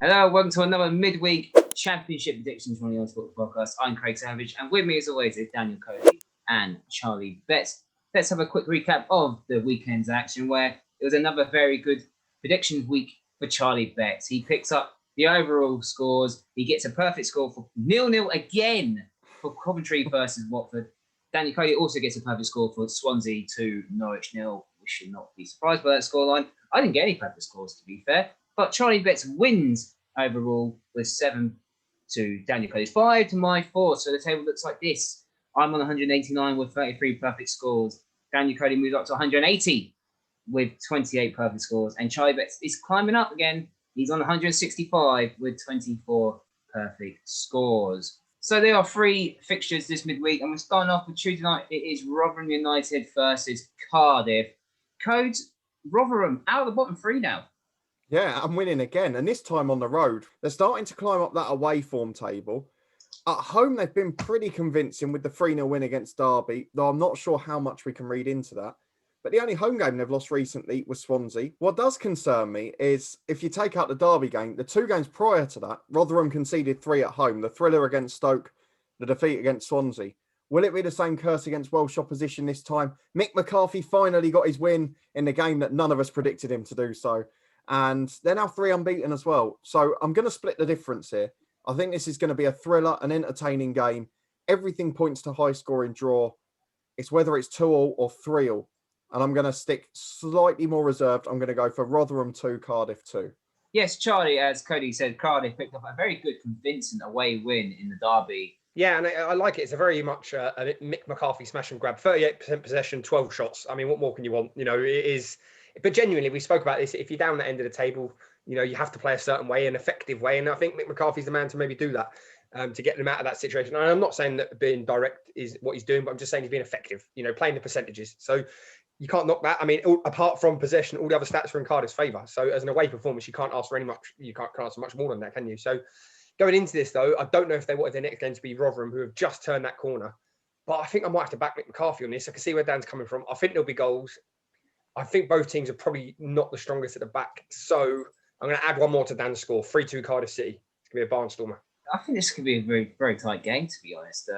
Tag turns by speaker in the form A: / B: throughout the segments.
A: Hello, welcome to another Midweek Championship predictions from the On Sports Podcast. I'm Craig Savage, and with me, as always, is Daniel Cody and Charlie Betts. Let's have a quick recap of the weekend's action, where it was another very good predictions week for Charlie Betts. He picks up the overall scores. He gets a perfect score for 0-0 again for Coventry versus Watford. Daniel Cody also gets a perfect score for Swansea to Norwich 0. We should not be surprised by that scoreline. I didn't get any perfect scores, to be fair. But Charlie Betts wins overall with 7 to Daniel Cody's 5 to my 4. So the table looks like this. I'm on 189 with 33 perfect scores. Daniel Cody moves up to 180 with 28 perfect scores. And Charlie Betts is climbing up again. He's on 165 with 24 perfect scores. So there are 3 fixtures this midweek. And we're starting off with Tuesday night. It is Rotherham United versus Cardiff. Codes, Rotherham out of the bottom 3 now.
B: Yeah, I'm winning again, and this time on the road. They're starting to climb up that away form table. At home, they've been pretty convincing with the 3-0 win against Derby, though I'm not sure how much we can read into that. But the only home game they've lost recently was Swansea. What does concern me is if you take out the Derby game, the 2 games prior to that, Rotherham conceded 3 at home, the thriller against Stoke, the defeat against Swansea. Will it be the same curse against Welsh opposition this time? Mick McCarthy finally got his win in the game that none of us predicted him to do so. And they're now 3 unbeaten as well. So I'm going to split the difference here. I think this is going to be a thriller, an entertaining game. Everything points to high-scoring draw. It's whether it's 2-2 or 3-3. And I'm going to stick slightly more reserved. I'm going to go for Rotherham 2, Cardiff 2.
A: Yes, Charlie, as Cody said, Cardiff picked up a very good, convincing away win in the Derby.
C: Yeah, and I like it. It's a very much a Mick McCarthy smash and grab. 38% possession, 12 shots. I mean, what more can you want? You know, it is... But genuinely, we spoke about this. If you're down the end of the table, you know, you have to play a certain way, an effective way. And I think Mick McCarthy's the man to maybe do that, to get them out of that situation. And I'm not saying that being direct is what he's doing, but I'm just saying he's being effective, you know, playing the percentages. So you can't knock that. I mean, apart from possession, all the other stats are in Cardiff's favour. So as an away performance, you can't ask for you can't ask for much more than that, can you? So going into this, though, I don't know if they wanted their next game to be Rotherham, who have just turned that corner. But I think I might have to back Mick McCarthy on this. I can see where Dan's coming from. I think there'll be goals. I think both teams are probably not the strongest at the back. So I'm going to add one more to Dan's score. 3-2 Cardiff City. It's going to be a barnstormer.
A: I think this could be a very, very tight game, to be honest.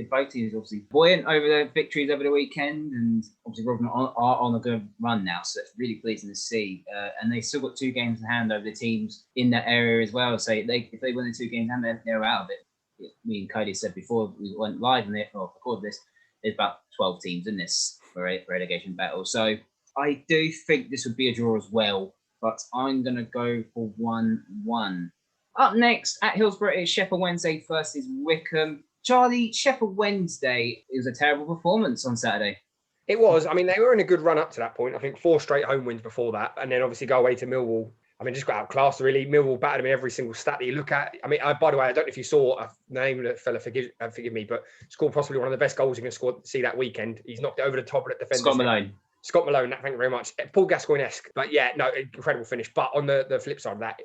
A: Both teams obviously buoyant over their victories over the weekend. And obviously Rotherham are on a good run now. So it's really pleasing to see. And they've still got 2 games in hand over the teams in that area as well. So if they win the 2 games in hand, they're out of it. Me and Cody said before we went live and recorded this, there's about 12 teams in this relegation battle. So I do think this would be a draw as well, but I'm going to go for 1-1. Up next, at Hillsborough, it's Sheffield Wednesday versus Wycombe. Charlie, Sheffield Wednesday, it was a terrible performance on Saturday.
C: It was. I mean, they were in a good run up to that point. I think 4 straight home wins before that, and then obviously go away to Millwall. I mean, just got outclassed, really. Millwall battered them in every single stat that you look at. I mean, by the way, I don't know if you saw the name of the fella, forgive me, but scored possibly one of the best goals you can see that weekend. He's knocked it over the top of the defender. Scott Malone, thank you very much. Paul Gascoigne-esque. But yeah, no, incredible finish. But on the flip side of that,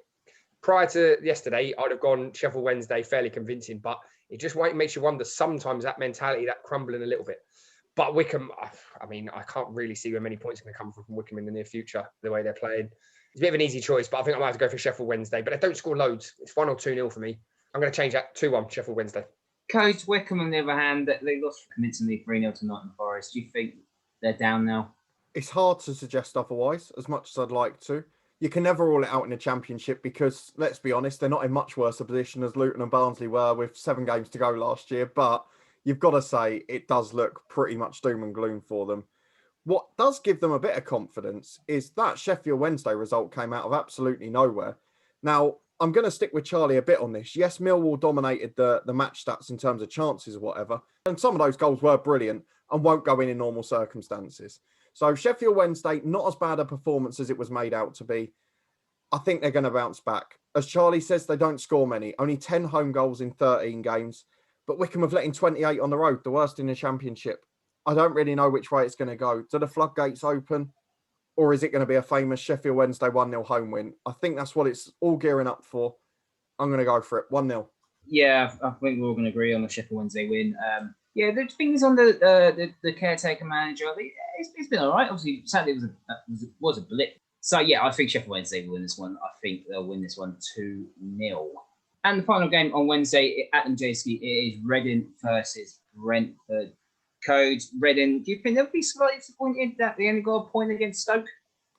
C: prior to yesterday, I'd have gone Sheffield Wednesday fairly convincing. But it just makes you wonder sometimes that mentality, that crumbling a little bit. But Wycombe, I mean, I can't really see where many points are going to come from Wycombe in the near future, the way they're playing. It's a bit of an easy choice, but I think I might have to go for Sheffield Wednesday. But they don't score loads. It's 1 or 2-0 for me. I'm going to change that 2-1 Sheffield Wednesday.
A: Coach Wycombe, on the other hand, they lost convincingly 3-0 to Nottingham Forest. Do you think they're down now?
B: It's hard to suggest otherwise, as much as I'd like to. You can never rule it out in the Championship because, let's be honest, they're not in much worse a position as Luton and Barnsley were with 7 games to go last year. But you've got to say it does look pretty much doom and gloom for them. What does give them a bit of confidence is that Sheffield Wednesday result came out of absolutely nowhere. Now, I'm going to stick with Charlie a bit on this. Yes, Millwall dominated the match stats in terms of chances or whatever. And some of those goals were brilliant and won't go in normal circumstances. So Sheffield Wednesday, not as bad a performance as it was made out to be. I think they're going to bounce back. As Charlie says, they don't score many. Only 10 home goals in 13 games. But Wycombe have let in 28 on the road, the worst in the Championship. I don't really know which way it's going to go. Do the floodgates open? Or is it going to be a famous Sheffield Wednesday 1-0 home win? I think that's what it's all gearing up for. I'm going to go for it. 1-0.
A: Yeah, I think we're all going to agree on the Sheffield Wednesday win. Yeah, the things on the caretaker manager, it's been all right. Obviously, Saturday was a blip So, yeah, I think Sheffield Wednesday will win this one. I think they'll win this one 2-0. And the final game on Wednesday at Mjayski, it is Reading versus Brentford. Code, Reading, do you think they'll be slightly disappointed that they only got a point against Stoke?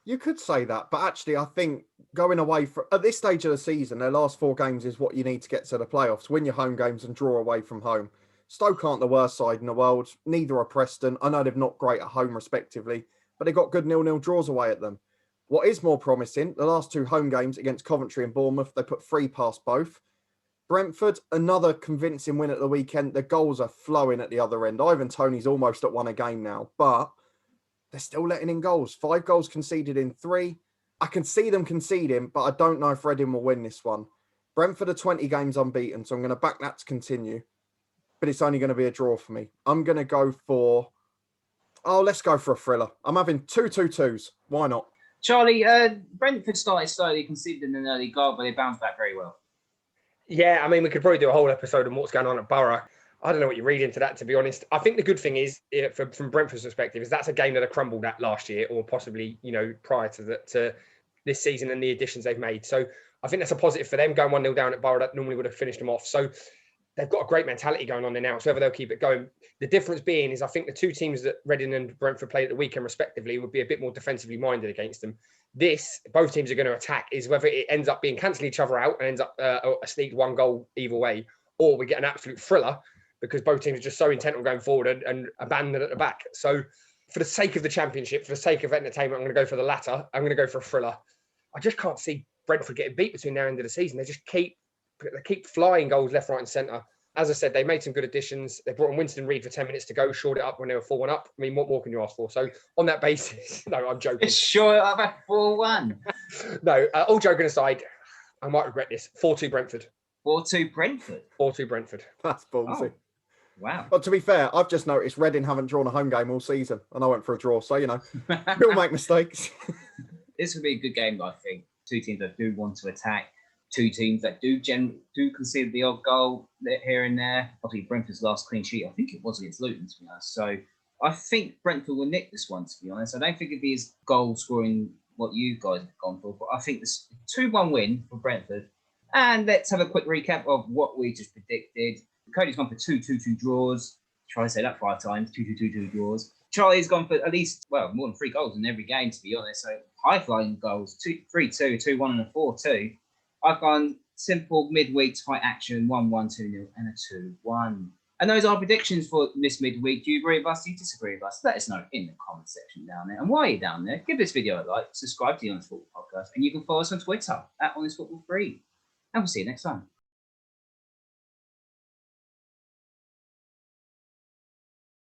B: You could say that, but actually, I think going away at this stage of the season, their last 4 games is what you need to get to the playoffs. Win your home games and draw away from home. Stoke aren't the worst side in the world. Neither are Preston. I know they're not great at home, respectively, but they got good 0-0 draws away at them. What is more promising, the last 2 home games against Coventry and Bournemouth, they put 3 past both. Brentford, another convincing win at the weekend. The goals are flowing at the other end. Ivan Toney's almost at 1 a game now, but they're still letting in goals. 5 goals conceded in 3. I can see them conceding, but I don't know if Reading will win this one. Brentford are 20 games unbeaten, so I'm going to back that to continue. But it's only going to be a draw for me. I'm going to go for... let's go for a thriller. I'm having 2-2-2s. Why not?
A: Charlie, Brentford started slowly, conceded an early goal, but they bounced back very well.
C: Yeah, I mean, we could probably do a whole episode on what's going on at Borough. I don't know what you read into that, to be honest. I think the good thing is, from Brentford's perspective, is that's a game that have crumbled at last year, or possibly, prior to this season and the additions they've made. So I think that's a positive for them. Going 1-0 down at Borough, that normally would have finished them off. So they've got a great mentality going on there now. So whether they'll keep it going. The difference being is I think the 2 teams that Reading and Brentford played at the weekend, respectively, would be a bit more defensively minded against them. Both teams are going to attack, is whether it ends up being cancelling each other out and ends up a sneaked 1 goal either way, or we get an absolute thriller because both teams are just so intent on going forward and abandoned at the back. So for the sake of the championship, for the sake of entertainment, I'm going to go for the latter. I'm going to go for a thriller. I just can't see Brentford getting beat between now and the end of the season. They keep flying goals left, right and centre. As I said, they made some good additions. They brought in Winston Reid for 10 minutes to go, shored it up when they were 4-1 up. I mean, what more can you ask for? So on that basis, no, I'm joking.
A: It's short of a 4-1.
C: No, all joking aside, I might regret this. 4-2 Brentford.
A: 4-2 Brentford?
C: 4-2 Brentford.
B: That's ballsy.
A: Oh, wow.
B: But to be fair, I've just noticed Reading haven't drawn a home game all season, and I went for a draw. So, we'll make mistakes.
A: This would be a good game, I think. 2 teams that do want to attack. 2 teams that do concede the odd goal here and there. Obviously, Brentford's last clean sheet, I think it was against Luton, to be honest. So I think Brentford will nick this one, to be honest. I don't think it'd be as goal-scoring what you guys have gone for, but I think this 2-1 win for Brentford. And let's have a quick recap of what we just predicted. Cody's gone for 2-2-2 draws. Try to say that 5 times. 2-2-2 draws. Charlie's gone for at least, more than 3 goals in every game, to be honest. So high-flying goals, 3-2, 2-1 and a 4-2. I've gone simple midweek tight action, 1-1, 2-0 and a 2-1. And those are our predictions for this midweek. Do you agree with us? Do you disagree with us? Let us know in the comment section down there. And while you're down there, give this video a like, subscribe to the Honest Football Podcast, and you can follow us on Twitter at Honest Football Free. And we'll see you next time.